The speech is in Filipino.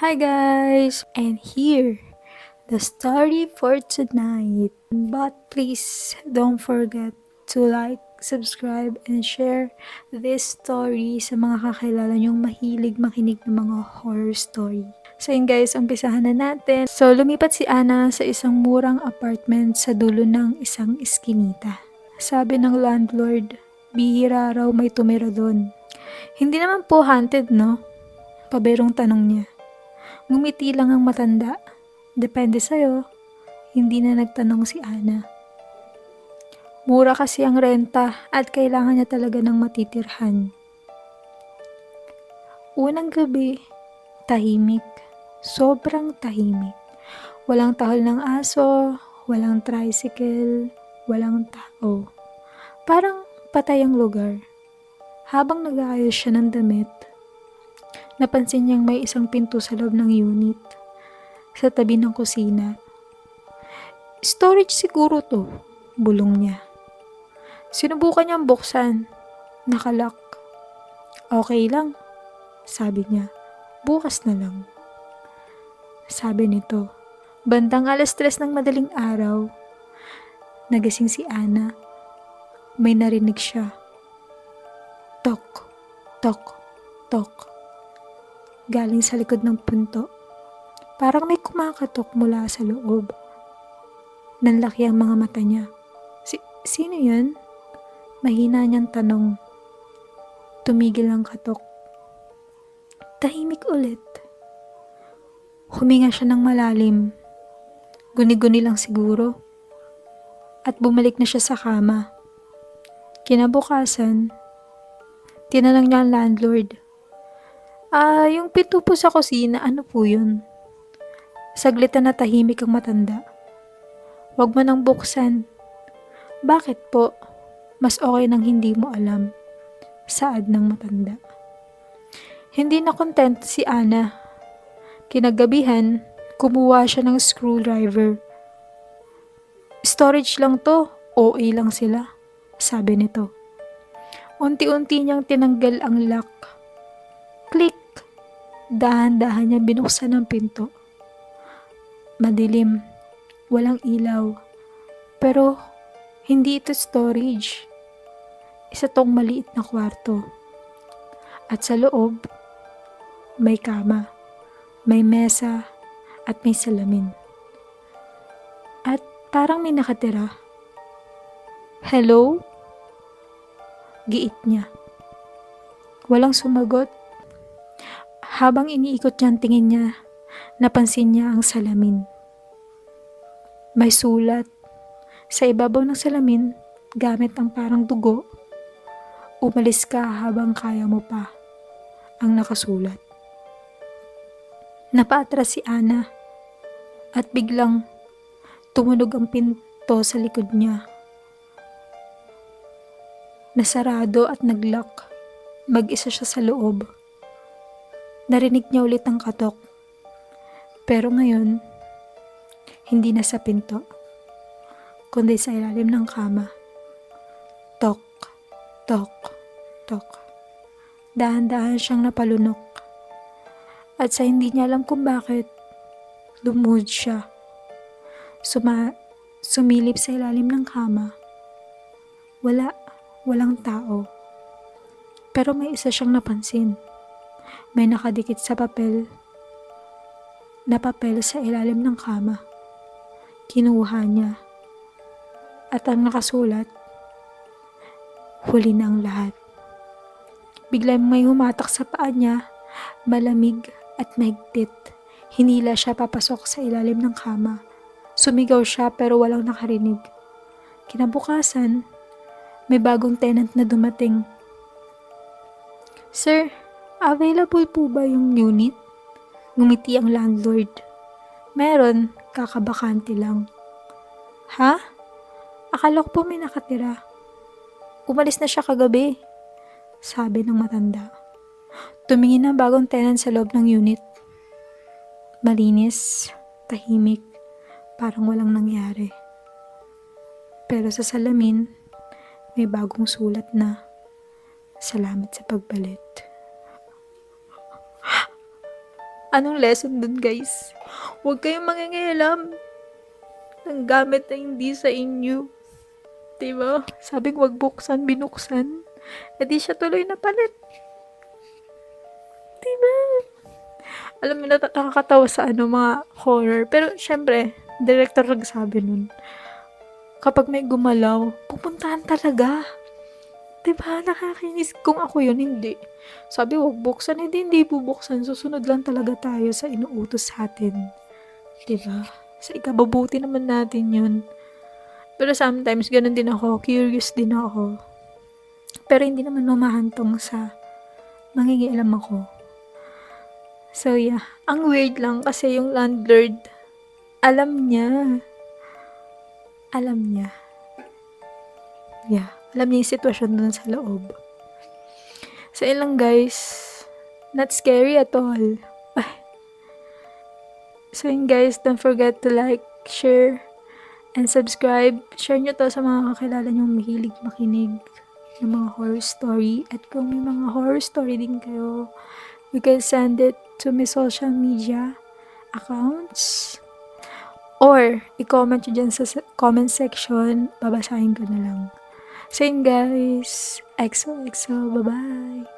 Hi guys! And here, the story for tonight. But please don't forget to like, subscribe, and share this story sa mga kakilala nyong mahilig makinig ng mga horror story. So yun guys, umpisahan na natin. So lumipat si Ana sa isang murang apartment sa dulo ng isang iskinita. Sabi ng landlord, bihira raw may tumira doon. Hindi naman po haunted, no? Paberong tanong niya. Ngumiti lang ang matanda. Depende sa'yo. Hindi na nagtanong si Ana. Mura kasi ang renta at kailangan niya talaga ng matitirhan. Unang gabi, tahimik. Sobrang tahimik. Walang tahol ng aso, walang tricycle, walang tao. Parang patay ang lugar. Habang nag-aayos siya ng damit, napansin niyang may isang pinto sa loob ng unit, sa tabi ng kusina. Storage siguro to, bulong niya. Sinubukan niyang buksan, nakalock. Okay lang, sabi niya. Bukas na lang. Sabi nito, bandang 3:00 ng madaling araw, nagising si Ana. May narinig siya. Tok, tok, tok. Galing sa likod ng pinto. Parang may kumakatok mula sa loob. Nanlaki ang mga mata niya. Sino yun? Mahina niyang tanong. Tumigil ang katok. Tahimik ulit. Huminga siya ng malalim. Guni-guni lang siguro. At bumalik na siya sa kama. Kinabukasan, tinanong niya ang landlord. Yung pinto po sa kusina, ano po yun? Saglitan na tahimik ang matanda. Huwag mo nang buksan. Bakit po? Mas okay nang hindi mo alam. Saad ng matanda. Hindi na content si Ana. Kinagabihan, kumuha siya ng screwdriver. Storage lang to, OA lang sila, sabi nito. Unti-unti niyang tinanggal ang lock. Click! Dahan-dahan niya binuksan ang pinto. Madilim, walang ilaw. Pero, hindi ito storage. Isa tong maliit na kwarto. At sa loob, may kama, may mesa, at may salamin. At parang may nakatira. Hello? Giit niya. Walang sumagot. Habang iniikot niya ang tingin niya, napansin niya ang salamin. May sulat. Sa ibabaw ng salamin, gamit ang parang dugo, umalis ka habang kaya mo pa, ang nakasulat. Napaatras si Ana at biglang tumunog ang pinto sa likod niya. Nasarado at naglock. Mag-isa siya sa loob. Narinig niya ulit ang katok. Pero ngayon, hindi na sa pinto, kundi sa ilalim ng kama. Tok, tok, tok. Dahan-dahan siyang napalunok. At sa hindi niya alam kung bakit, lumuhod siya. Sumilip sa ilalim ng kama. Walang tao. Pero may isa siyang napansin. May nakadikit sa papel sa ilalim ng kama. Kinuha niya. At ang nakasulat, huli na ang lahat. Biglang may humatak sa paa niya, malamig at mahigpit. Hinila siya papasok sa ilalim ng kama. Sumigaw siya pero walang nakarinig. Kinabukasan, may bagong tenant na dumating. Sir, available po ba yung unit? Ngumiti ang landlord. Meron, kakabakante lang. Ha? Akala ko po may nakatira. Umalis na siya kagabi, sabi ng matanda. Tumingin ang bagong tenant sa loob ng unit. Malinis, tahimik, parang walang nangyari. Pero sa salamin, may bagong sulat na, salamat sa pagpalit. Anong lesson dun, guys? Huwag kayong mangingialam ng gamit na hindi sa inyo. Diba? Sabi ko, wag buksan, binuksan. E di siya tuloy na palit. Diba? Alam mo, nakakatawa sa mga horror. Pero, syempre, director nagsabi nun. Kapag may gumalaw, pupuntahan talaga. Diba? Nakakainis. Kung ako yun, hindi. Sabi, wag buksan. Hindi bubuksan. Susunod lang talaga tayo sa inuutos sa atin. Diba? Sa ikababuti naman natin yun. Pero sometimes, ganun din ako. Curious din ako. Pero hindi naman humahantong sa mangingialam ako. So, yeah. Ang weird lang kasi yung landlord, alam niya. Alam niya. Yeah. Alam niya yung sitwasyon dun sa loob. So, yun lang guys. Not scary at all. So, yun guys. Don't forget to like, share, and subscribe. Share nyo to sa mga kakilala nyong mahilig makinig ng mga horror story. At kung may mga horror story din kayo, you can send it to my social media accounts. Or, i-comment nyo dyan sa comment section. Babasahin ko na lang. So yun guys. XOXO. Bye-bye.